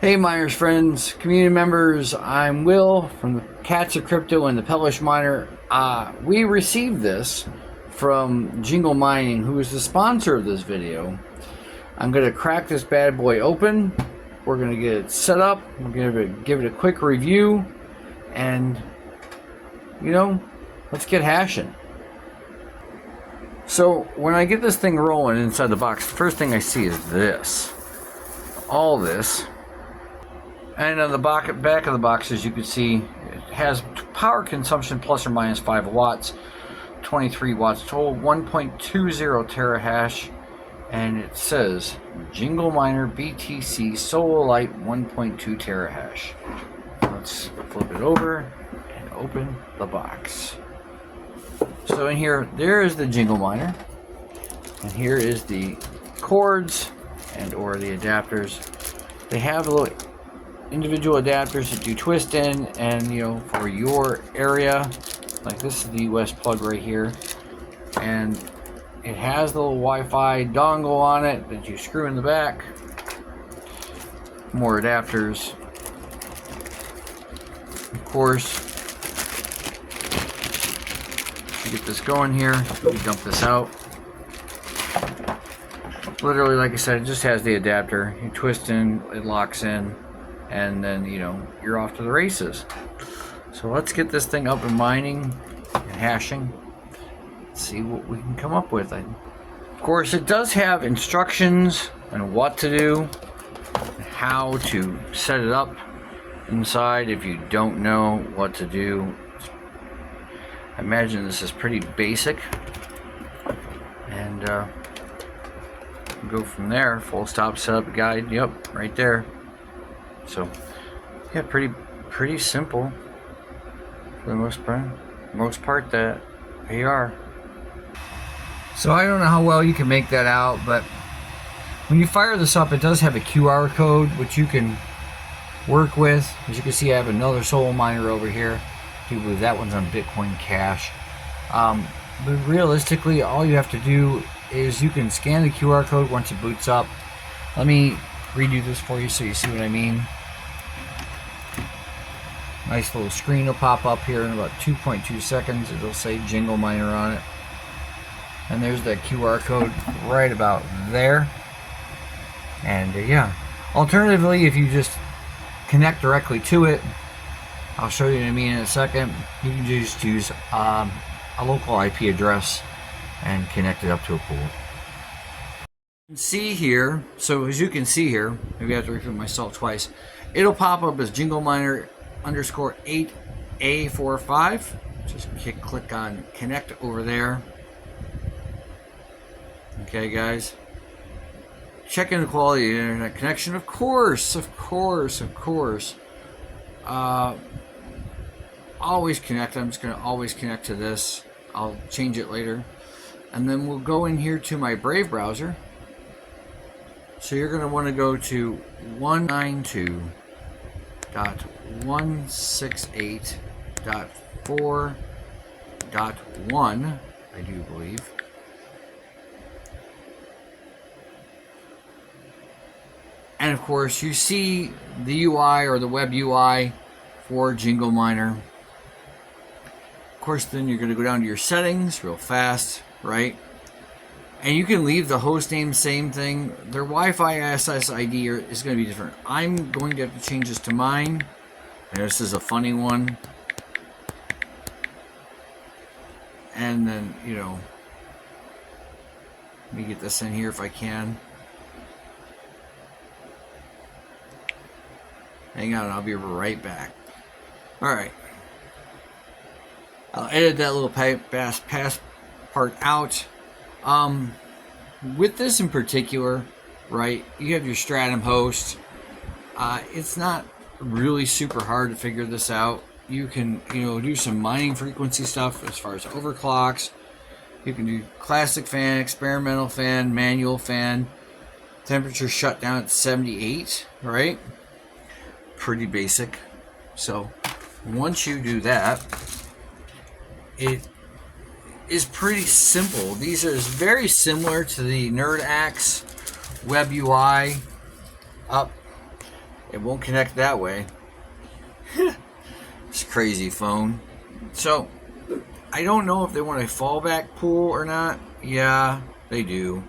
Hey miners, friends, community members, I'm Will from the Cats of Crypto and the Pellish Miner. We received this from Jingle Mining, who is the sponsor of this video. I'm going to crack this bad boy open. We're going to get it set up. We're going to give it a quick review. And, you know, let's get hashing. So, when I get this thing rolling inside the box, the first thing I see is this. All this. And on the back of the box, as you can see, it has power consumption plus or minus 5 watts, 23 watts total, 1.20 terahash, and it says Jingle Miner BTC Solo Lite 1.2 terahash. Let's flip it over and open the box. So in here, there is the Jingle Miner, and here is the cords and or the adapters. They have a little individual adapters that you twist in, and you know, for your area, like this is the US plug right here, and it has the little Wi-Fi dongle on it that you screw in the back. More adapters, of course. To get this going here, we dump this out. Literally, like I said, it just has the adapter. You twist in, it locks in, and then, you know, you're off to the races. So let's get this thing up and mining and hashing. Let's see what we can come up with. Of course, it does have instructions on what to do, how to set it up inside if you don't know what to do. I imagine this is pretty basic, and go from there. Full stop setup guide, yep, right there. So, yeah, pretty simple for the most part. That they are. So I don't know how well you can make that out, but when you fire this up, it does have a QR code which you can work with. As you can see, I have another Solo Miner over here. I do believe that one's on Bitcoin Cash. But realistically, all you have to do is you can scan the QR code once it boots up. Let me redo this for you so you see what I mean. Nice little screen will pop up here in about 2.2 seconds. It'll say Jingle Miner on it. And there's that QR code right about there. And yeah, alternatively, if you just connect directly to it, I'll show you what I mean in a second. You can just use a local IP address and connect it up to a pool. You can see here, so as you can see here, maybe I have to repeat myself twice. It'll pop up as Jingle Miner _8 A45. Just click on connect over there. Okay, guys. Checking the quality of the internet connection. Of course. Always connect. I'm just going to always connect to this. I'll change it later. And then we'll go in here to my Brave browser. So you're going to want to go to 192.168.4.1, I do believe. And of course, you see the UI or the web UI for Jingle Miner. Of course, then you're going to go down to your settings real fast, right? And you can leave the host name same thing. Their Wi-Fi SSID is going to be different. I'm going to have to change this to mine. And this is a funny one. And then, you know, let me get this in here if I can. Hang on, I'll be right back. Alright. I'll edit that little pass part out. With this in particular, right, you have your Stratum host. It's not really super hard to figure this out. You can, you know, do some mining frequency stuff as far as overclocks. You can do classic fan, experimental fan, manual fan. Temperature shut down at 78, right? Pretty basic. So once you do that, it is pretty simple. These are very similar to the NerdAxe web UI up. It won't connect that way. It's crazy phone. So I don't know if they want a fallback pool or not. Yeah, they do.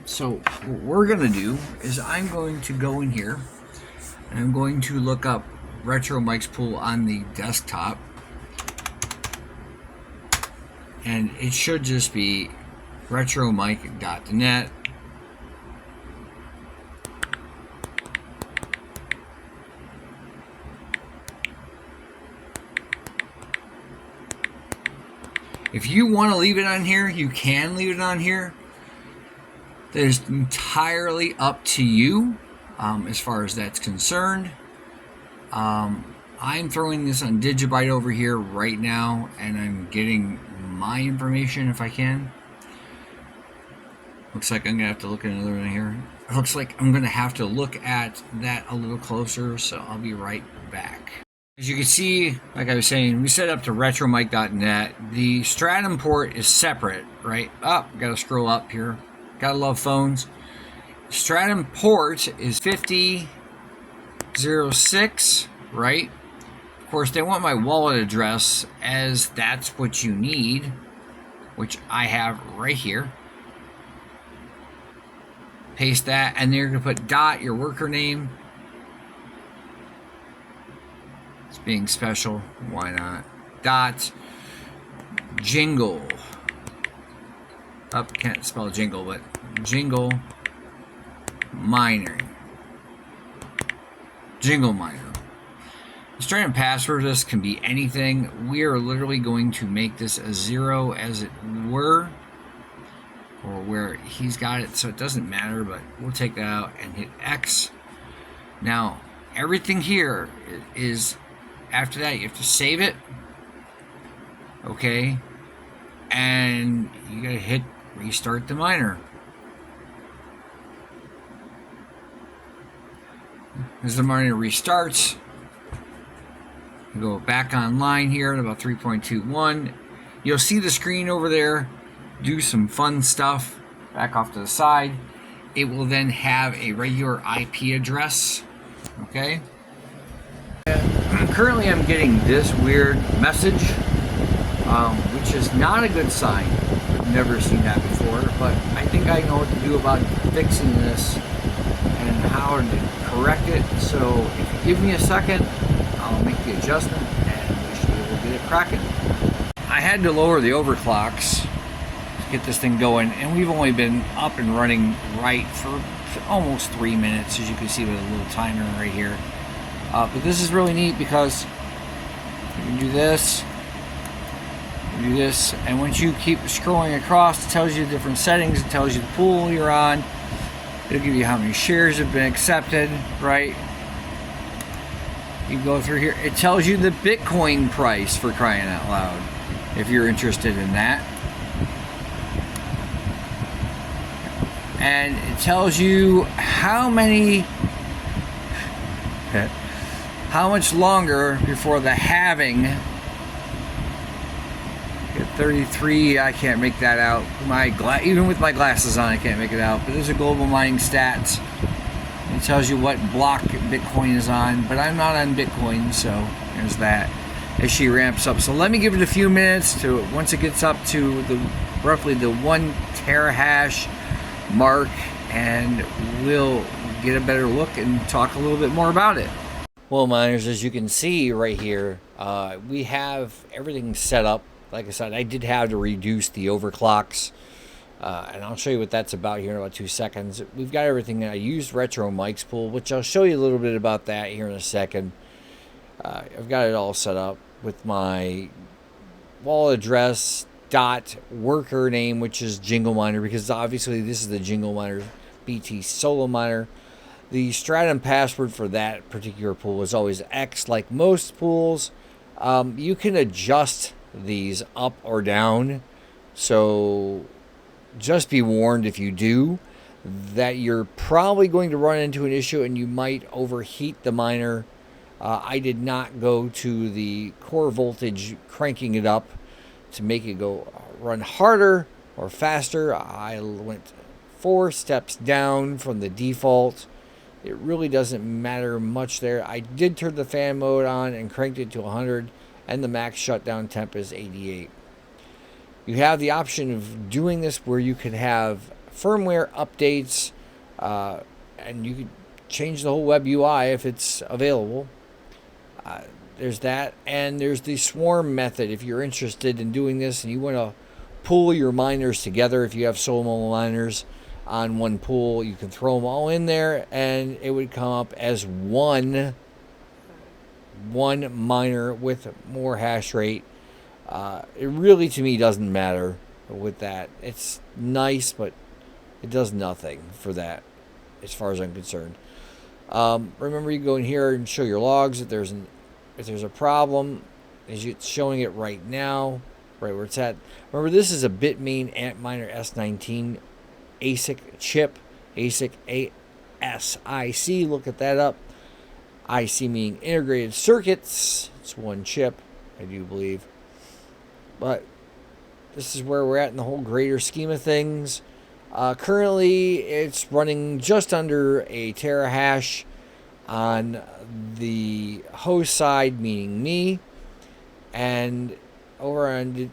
So what we're gonna do is I'm going to go in here and I'm going to look up Retro Mike's pool on the desktop, and it should just be retromike.net. If you want to leave it on here, you can leave it on here. There's entirely up to you as far as that's concerned. I'm throwing this on Digibyte over here right now, and I'm getting my information if I can. Looks like I'm going to have to look at another one here. It looks like I'm going to have to look at that a little closer, so I'll be right back. As you can see, like I was saying, we set up to retromike.net. The Stratum port is separate, right? Gotta scroll up here. Gotta love phones. Stratum port is 5006, right? Of course, they want my wallet address, as that's what you need, which I have right here. Paste that, and then you're gonna put dot, your worker name. It's being special, why not? Dot jingle. Can't spell jingle, but jingle miner. Jingle miner. The Stratum password list can be anything. We are literally going to make this a 0 as it were, or where he's got it, so it doesn't matter, but we'll take that out and hit X. Now, everything here is, after that, you have to save it. Okay. And you gotta hit restart the miner. As the miner restarts, you go back online here at about 3.21. You'll see the screen over there do some fun stuff. Back off to the side. It will then have a regular IP address. Okay. Currently I'm getting this weird message, which is not a good sign. I've never seen that before, but I think I know what to do about fixing this and how to correct it. So if you give me a second, I'll make the adjustment and we should be able to get it cracking. I had to lower the overclocks to get this thing going, and we've only been up and running right for almost 3 minutes, as you can see with a little timer right here. But this is really neat because you can do this, and once you keep scrolling across, it tells you the different settings, it tells you the pool you're on, it'll give you how many shares have been accepted, right? You go through here, it tells you the Bitcoin price, for crying out loud, if you're interested in that. And it tells you how much longer before the halving. Get 33, I can't make that out. Even with my glasses on, I can't make it out. But there's a global mining stats. It tells you what block Bitcoin is on, but I'm not on Bitcoin, so there's that. As she ramps up, so let me give it a few minutes to once it gets up to roughly the 1 terahash mark, and we'll get a better look and talk a little bit more about it. Well, miners, as you can see right here, we have everything set up. Like I said, I did have to reduce the overclocks, and I'll show you what that's about here in about 2 seconds. We've got everything. I used Retro Mike's pool, which I'll show you a little bit about that here in a second. I've got it all set up with my wallet address, dot worker name, which is Jingle Miner, because obviously this is the Jingle Miner BTC Solo Miner. The Stratum password for that particular pool is always X, like most pools. You can adjust these up or down, so just be warned if you do that you're probably going to run into an issue and you might overheat the miner. I did not go to the core voltage, cranking it up to make it run harder or faster. I went 4 steps down from the default it really doesn't matter much there. I did turn the fan mode on and cranked it to 100, and the max shutdown temp is 88. You have the option of doing this where you could have firmware updates, and you could change the whole web UI if it's available. There's that, and there's the swarm method if you're interested in doing this and you want to pool your miners together. If you have solo miners on one pool, you can throw them all in there and it would come up as one miner with more hash rate. It really, to me, doesn't matter with that. It's nice, but it does nothing for that as far as I'm concerned. Remember, you go in here and show your logs if there's a problem, as it's showing it right now, right where it's at. Remember, this is a Bitmain Antminer S19 ASIC chip, ASIC ASIC. Look at that up. IC meaning integrated circuits. It's one chip, I do believe. But this is where we're at in the whole greater scheme of things. Currently, it's running just under a terahash on the host side, meaning me. And over on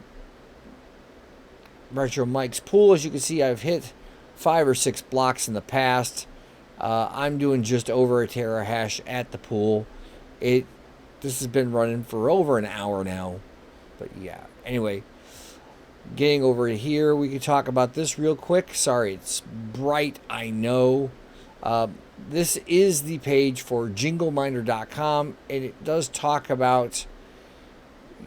Retro Mike's pool, as you can see, I've hit 5 or 6 blocks in the past. I'm doing just over a terahash at the pool. This has been running for over an hour now. But yeah, anyway, getting over here, we can talk about this real quick. Sorry, it's bright, I know. This is the page for jingleminer.com, and it does talk about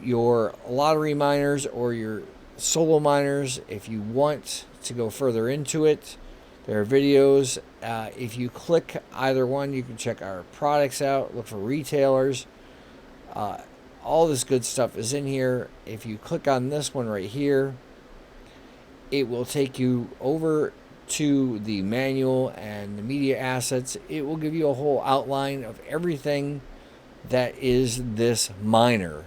your lottery miners or your solo miners. If you want to go further into it, there are videos. If you click either one, you can check our products out, look for retailers. All this good stuff is in here. If you click on this one right here, it will take you over to the manual and the media assets. It will give you a whole outline of everything that is this miner.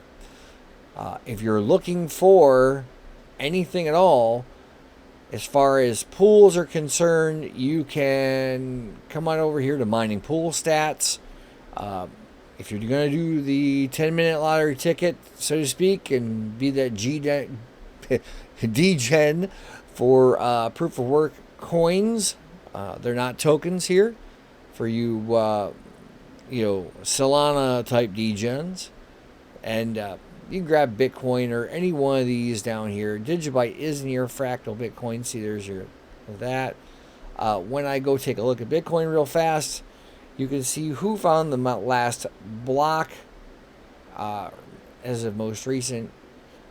If you're looking for anything at all, as far as pools are concerned, you can come on over here to Mining Pool Stats. If you're going to do the 10-minute lottery ticket, so to speak, and be that DGen for proof of work coins, they're not tokens here for you, Solana type DGens, and you can grab Bitcoin or any one of these down here. Digibyte is near Fractal Bitcoin. See, there's your that. When I go take a look at Bitcoin real fast, you can see who found the last block as of most recent.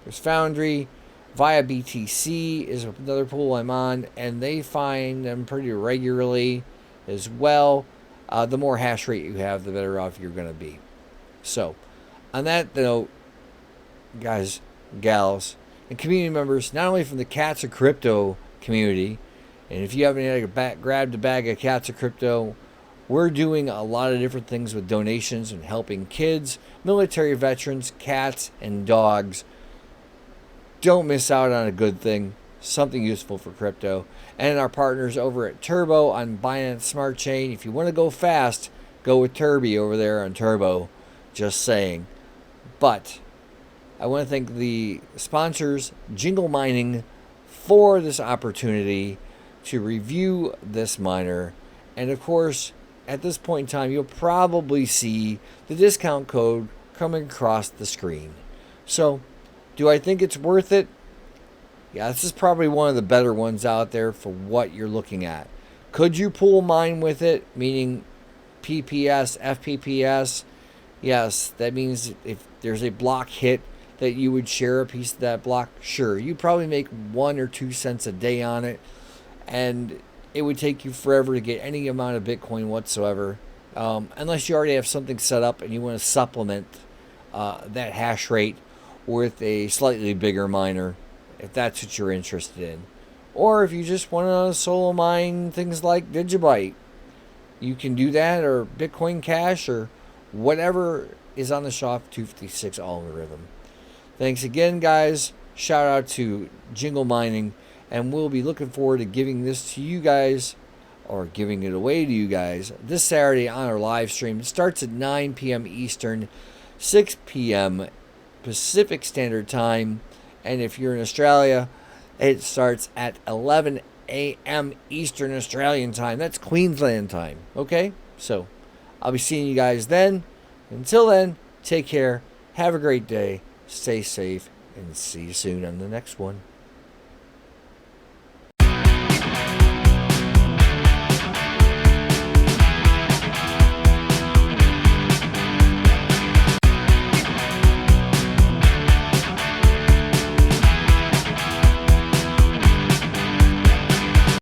There's Foundry. Via BTC is another pool I'm on, and they find them pretty regularly as well. The more hash rate you have, the better off you're going to be. So, on that note, guys, gals, and community members, not only from the Cats of Crypto community, and if you haven't grabbed a bag of Cats of Crypto, we're doing a lot of different things with donations and helping kids, military veterans, cats, and dogs. Don't miss out on a good thing, something useful for crypto. And our partners over at Turbo on Binance Smart Chain. If you want to go fast, go with Turby over there on Turbo. Just saying. But I want to thank the sponsors, Jingle Mining, for this opportunity to review this miner. And of course, at this point in time, you'll probably see the discount code coming across the screen. So, do I think it's worth it? Yeah, this is probably one of the better ones out there for what you're looking at. Could you pool mine with it, meaning PPS, FPPS? Yes, that means if there's a block hit that you would share a piece of that block. Sure, you probably make 1 or 2 cents a day on it, and it would take you forever to get any amount of Bitcoin whatsoever, unless you already have something set up and you want to supplement that hash rate with a slightly bigger miner, if that's what you're interested in. Or if you just want to solo mine things like Digibyte, you can do that, or Bitcoin Cash, or whatever is on the SHA-256 algorithm. Thanks again, guys. Shout out to Jingle Mining, and we'll be looking forward to giving this to you guys or giving it away to you guys this Saturday on our live stream. It starts at 9 p.m. Eastern, 6 p.m. Pacific Standard Time. And if you're in Australia, it starts at 11 a.m. Eastern Australian Time. That's Queensland time. Okay? So I'll be seeing you guys then. Until then, take care. Have a great day. Stay safe. And see you soon on the next one.